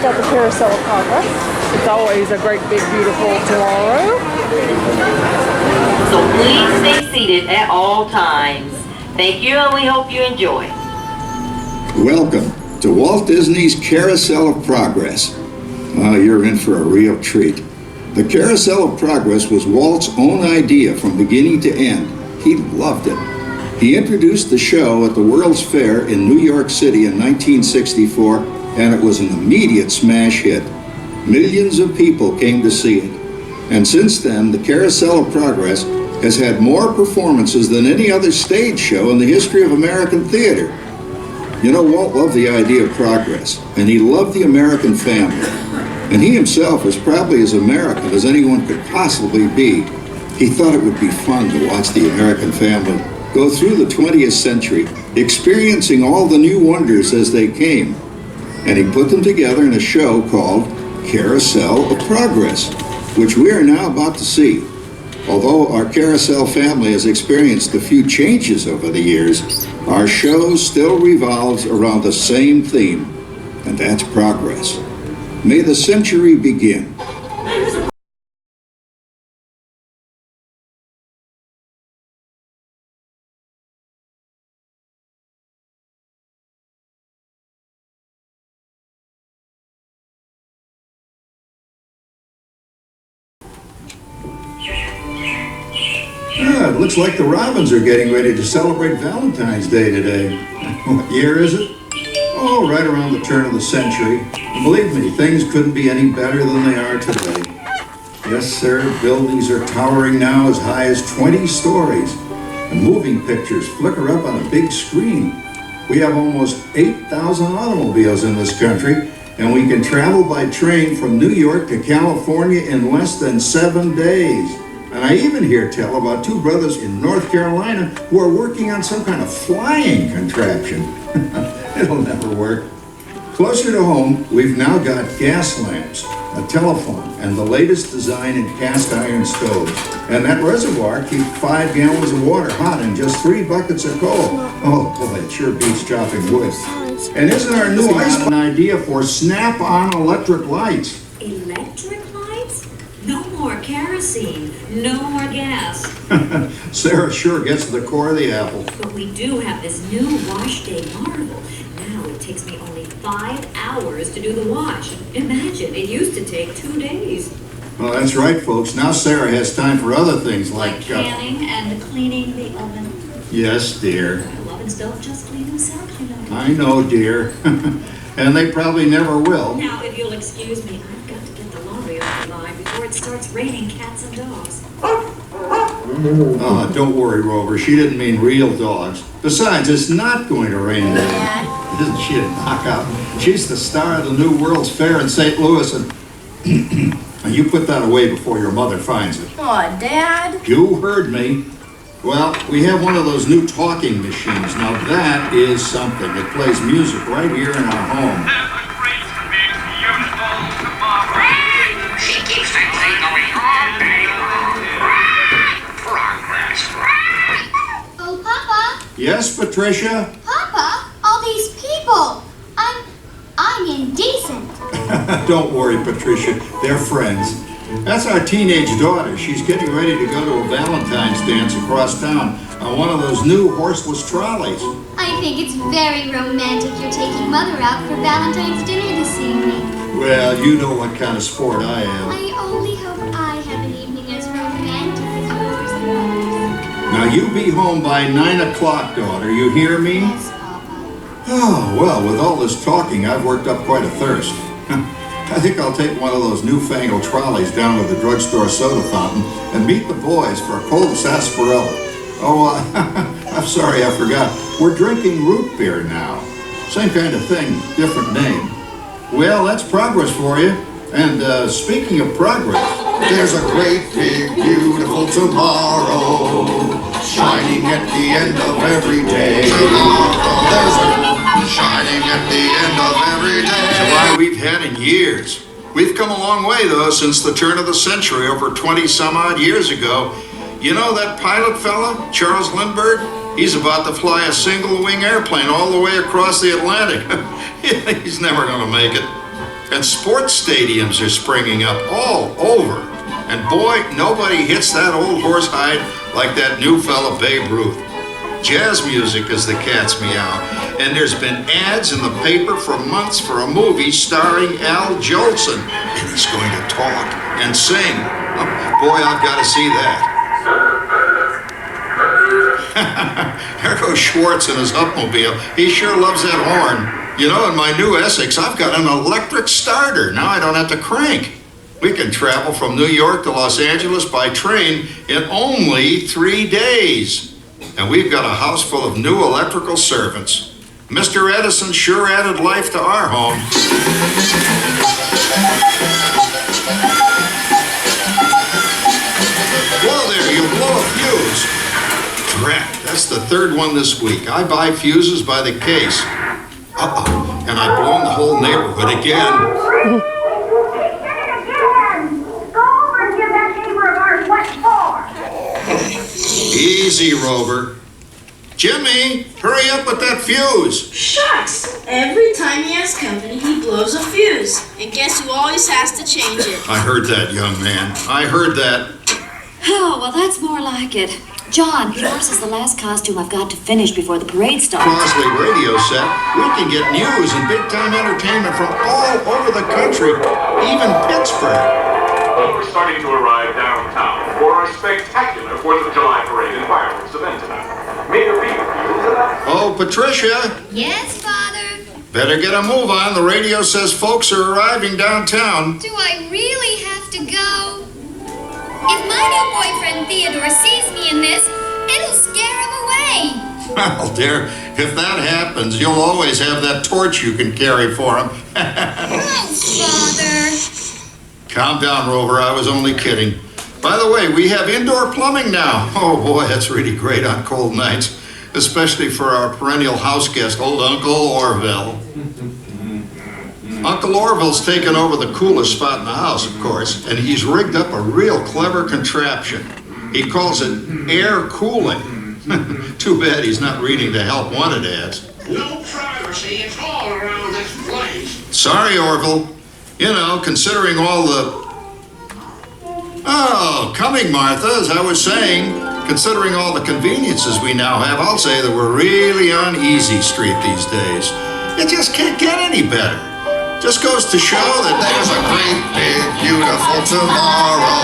at the Carousel of Progress. It's always a great, big, beautiful tomorrow. So please stay seated at all times. Thank you, and we hope you enjoy. Welcome to Walt Disney's Carousel of Progress. Oh, you're in for a real treat. The Carousel of Progress was Walt's own idea from beginning to end. He loved it. He introduced the show at the World's Fair in New York City in 1964, and it was an immediate smash hit. Millions of people came to see it. And since then, the Carousel of Progress has had more performances than any other stage show in the history of American theater. You know, Walt loved the idea of progress, and he loved the American family. And he himself was probably as American as anyone could possibly be. He thought it would be fun to watch the American family go through the 20th century, experiencing all the new wonders as they came. And he put them together in a show called Carousel of Progress, which we are now about to see. Although our Carousel family has experienced a few changes over the years, our show still revolves around the same theme, and that's progress. May the century begin. It looks like the Robins are getting ready to celebrate Valentine's Day today. What year is it? Oh, right around the turn of the century. And believe me, things couldn't be any better than they are today. Yes, sir, buildings are towering now as high as 20 stories. And moving pictures flicker up on a big screen. We have almost 8,000 automobiles in this country, and we can travel by train from New York to California in less than 7 days. And I even hear tell about two brothers in North Carolina who are working on some kind of flying contraption. It'll never work. Closer to home, we've now got gas lamps, a telephone, and the latest design in cast iron stoves. And that reservoir keeps 5 gallons of water hot in just 3 buckets of coal. Oh boy, it sure beats chopping wood. And isn't our new ice an idea for snap-on electric lights? Electric lights? No more kerosene, no more gas. Sarah sure gets to the core of the apple. But we do have this new wash day marvel. Now it takes me only 5 hours to do the wash. Imagine, it used to take 2 days. Well, that's right, folks. Now Sarah has time for other things like canning and cleaning the oven. Yes, dear. Well, ovens don't just clean themselves, you know. I know, dear. And they probably never will. Now, if you'll excuse me, I've got to get the laundry off the line before it starts raining cats and dogs. Don't worry, Rover. She didn't mean real dogs. Besides, it's not going to rain today. Isn't she a knockout? She's the star of the new World's Fair in St. Louis, and you put that away before your mother finds it. Aw, Dad. You heard me. Well, we have one of those new talking machines. Now that is something. It plays music right here in our home. She keeps that thing going all day long. Progress. Oh, Papa. Yes, Patricia? Papa, all these people. I'm indecent. Don't worry, Patricia. They're friends. That's our teenage daughter. She's getting ready to go to a Valentine's dance across town on one of those new horseless trolleys. I think it's very romantic you're taking Mother out for Valentine's dinner this evening. Well, you know what kind of sport I am. I only hope I have an evening as romantic as yours and Mother's. Now, you be home by 9 o'clock, daughter. You hear me? Yes, Papa. Oh, well, with all this talking, I've worked up quite a thirst. I think I'll take one of those newfangled trolleys down to the drugstore soda fountain and meet the boys for a cold sarsaparilla. Oh, I'm sorry, I forgot. We're drinking root beer now. Same kind of thing, different name. Well, that's progress for you. And speaking of progress, there's a great big beautiful tomorrow shining at the end of every day. There's a shining at the end of every day. July we've had in years. We've come a long way, though, since the turn of the century, over 20 some odd years ago. You know that pilot fella, Charles Lindbergh? He's about to fly a single-wing airplane all the way across the Atlantic. He's never going to make it. And sports stadiums are springing up all over. And boy, nobody hits that old horse hide like that new fella Babe Ruth. Jazz music is the cat's meow. And there's been ads in the paper for months for a movie starring Al Jolson. And he's going to talk and sing. Oh, boy, I've got to see that. There goes Schwartz in his upmobile. He sure loves that horn. You know, in my new Essex, I've got an electric starter. Now I don't have to crank. We can travel from New York to Los Angeles by train in only 3 days. And we've got a house full of new electrical servants. Mr. Edison sure added life to our home. Whoa there, you blow a fuse. Drat, that's the third one this week. I buy fuses by the case. Uh-oh, and I've blown the whole neighborhood again. Easy, Rover. Jimmy, hurry up with that fuse. Shucks! Every time he has company, he blows a fuse. And guess who always has to change it? I heard that, young man. I heard that. Oh, well, that's more like it. John, yours is the last costume I've got to finish before the parade starts. Crosley radio set. We can get news and big-time entertainment from all over the country, even Pittsburgh. We're starting to arrive downtown for a spectacular 4th of July parade and fireworks event tonight. May there be with you tonight. Oh, Patricia. Yes, Father? Better get a move on. The radio says folks are arriving downtown. Do I really have to go? If my new boyfriend Theodore sees me in this, it'll scare him away. Well, dear, if that happens, you'll always have that torch you can carry for him. Oh, Father. Calm down, Rover. I was only kidding. By the way, we have indoor plumbing now. Oh, boy, that's really great on cold nights, especially for our perennial house guest, old Uncle Orville. Uncle Orville's taken over the coolest spot in the house, of course, and he's rigged up a real clever contraption. He calls it air cooling. Too bad he's not reading the help wanted ads. No privacy, it's all around this place. Sorry, Orville. You know, considering all the... Oh, coming, Martha, as I was saying, considering all the conveniences we now have, I'll say that we're really on easy street these days. You just can't get any better. Just goes to show that There's a great big beautiful tomorrow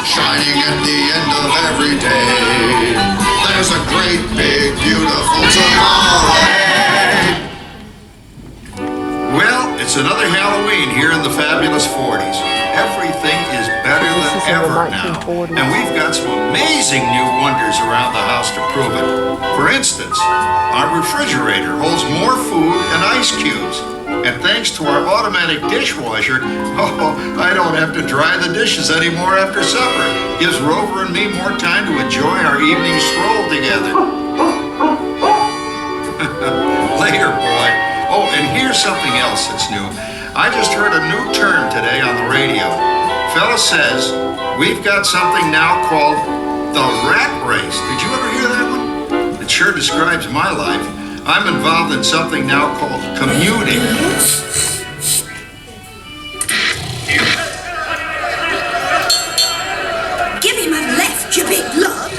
shining at the end of every day. There's a great big beautiful tomorrow. Well, it's another Halloween here in the fabulous 40s. Everything is better than ever now. And we've got some amazing new wonders around the house to prove it. For instance, our refrigerator holds more food and ice cubes. And thanks to our automatic dishwasher, I don't have to dry the dishes anymore after supper. Gives Rover and me more time to enjoy our evening stroll together. Later, boy. Oh, and here's something else that's new. I just heard a new term today on the radio. Fella says we've got something now called the rat race. Did you ever hear that one? It sure describes my life. I'm involved in something now called commuting. Give him a left, you big lug.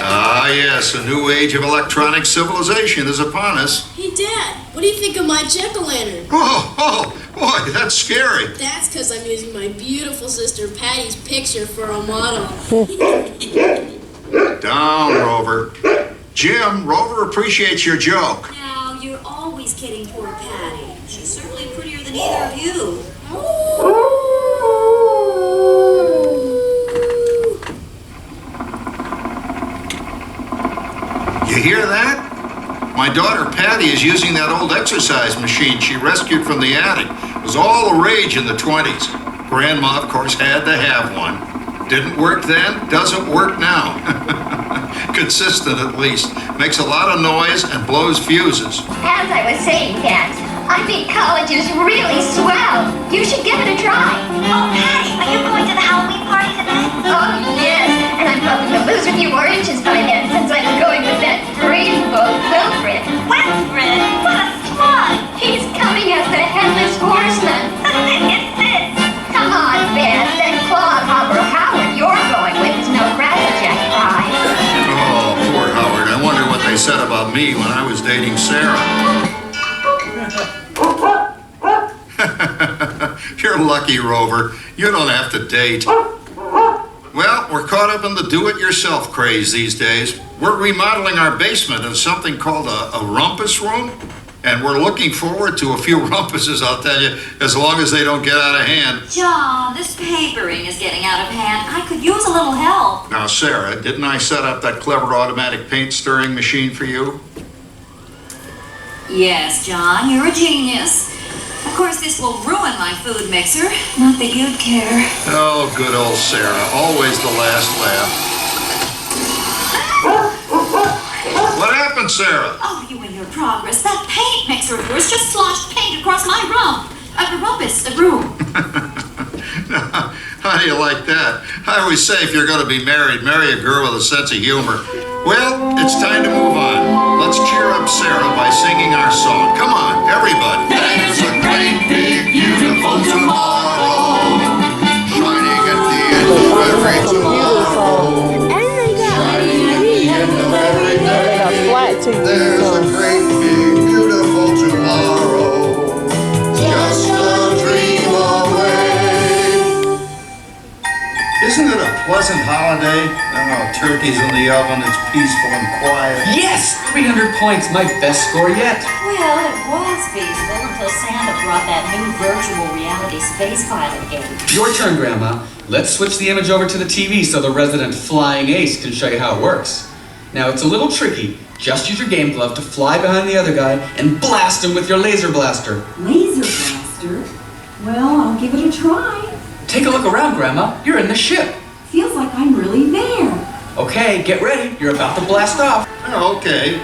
Ah, yes, a new age of electronic civilization is upon us. Hey, Dad, what do you think of my jack-o'-lantern? Oh, boy, that's scary. That's because I'm using my beautiful sister Patty's picture for a model. Down, Rover. Jim, Rover appreciates your joke. Now, you're always kidding poor Patty. She's certainly prettier than either of you. You hear that? My daughter Patty is using that old exercise machine she rescued from the attic. It was all the rage in the 20s. Grandma, of course, had to have one. Didn't work then, doesn't work now. Consistent, at least. Makes a lot of noise and blows fuses. As I was saying, Dad, I think college is really swell. You should give it a try. Oh, Patty, are you going to the Halloween party tonight? Oh, yes. And I'm hoping to lose a few oranges by then, since I'm going with that rainbow Wilfred. Wilfred? What a smug! He's coming as was dating Sarah. You're lucky, Rover. You don't have to date. Well, we're caught up in the do-it-yourself craze these days. We're remodeling our basement in something called a rumpus room, and we're looking forward to a few rumpuses, I'll tell you, as long as they don't get out of hand. John, this papering is getting out of hand. I could use a little help. Now, Sarah, didn't I set up that clever automatic paint stirring machine for you? Yes, John, you're a genius. Of course, this will ruin my food mixer. Not that you'd care. Oh, good old Sarah. Always the last laugh. What happened, Sarah? Oh, you and your progress. That paint mixer of yours just sloshed paint across my rumpus, the room. How do you like that? I always say if you're going to be married, marry a girl with a sense of humor. Well, it's time to move on. Let's cheer up Sarah by singing our song. Come on, everybody. There's a great, big, beautiful tomorrow, shining at the end of every tomorrow, shining at the end of every day. There's a great, big, beautiful tomorrow, just a dream away. Isn't it a pleasant holiday? Oh, turkey's in the oven, it's peaceful and quiet. Yes! 300 points, my best score yet. Well, it was peaceful until Santa brought that new virtual reality space pilot game. Your turn, Grandma. Let's switch the image over to the TV so the resident flying ace can show you how it works. Now, it's a little tricky. Just use your game glove to fly behind the other guy and blast him with your laser blaster. Laser blaster? Well, I'll give it a try. Take a look around, Grandma. You're in the ship. Feels like I'm really there. Okay, get ready. You're about to blast off. Okay,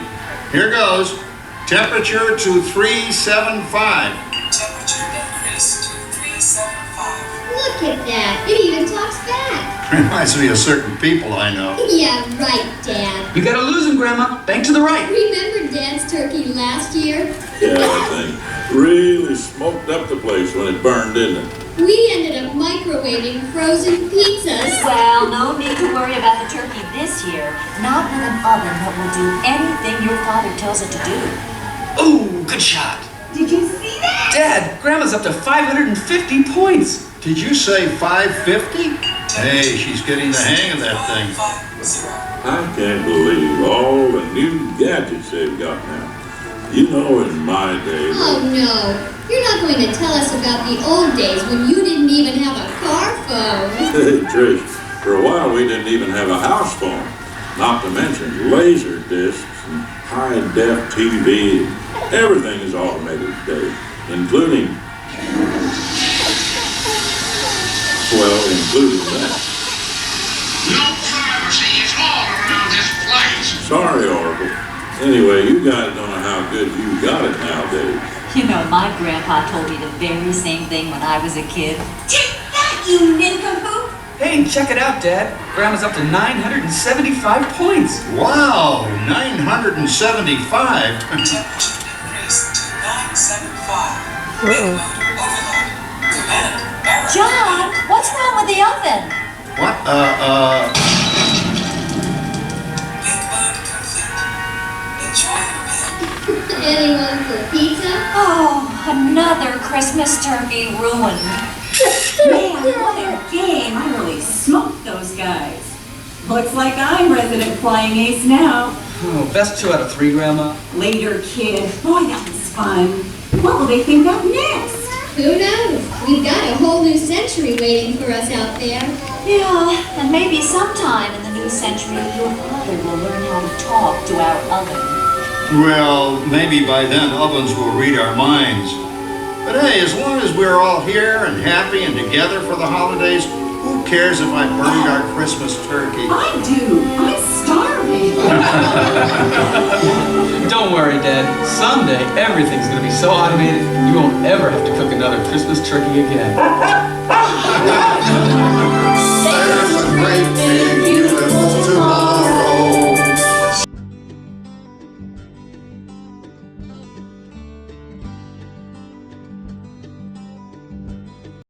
here goes. Temperature to 375. Temperature increased to 375. Look at that. It even talks back. Reminds me of certain people I know. Yeah, right, Dad. You gotta lose him, Grandma. Bank to the right. Remember Dad's turkey last year? Yeah, that thing really smoked up the place when it burned, didn't it? We ended up microwaving frozen pizzas. Well, no need to worry about the turkey this year. Not with an oven that will do anything your father tells it to do. Ooh, good shot. Did you see that? Dad, Grandma's up to 550 points. Did you say 550? Hey, she's getting the hang of that thing. I can't believe all the new gadgets they've got now. You know, in my day... Oh, no. You're not going to tell us about the old days when you didn't even have a car phone. Hey, Trish, for a while we didn't even have a house phone. Not to mention laser discs and high-def TV. Everything is automated today, including... Well, including that. No privacy at all around this place. Sorry, Oracle. Anyway, you guys don't know how good you got it nowadays. You know, my grandpa told me the very same thing when I was a kid. Take that, you nincompoop! Hey, check it out, Dad. Grandma's up to 975 points. Wow, 975? Temperature increased to 975. Uh-oh. John, what's wrong with the oven? What? Big load complete. Enjoy your meal. Anyone for pizza? Oh, another Christmas turkey ruined. Man, what a game. I really smoked those guys. Looks like I'm resident flying ace now. Oh, best 2 out of 3, Grandma. Later, kid. Boy, that was fun. What will they think of next? Who knows? We've got a whole new century waiting for us out there. Yeah, and maybe sometime in the new century, your father will learn how to talk to our oven. Well, maybe by then ovens will read our minds. But hey, as long as we're all here and happy and together for the holidays, who cares if I burned our Christmas turkey? I do. I'm starving. Don't worry, Dad. Someday, everything's going to be so automated, you won't ever have to cook another Christmas turkey again. There's a great big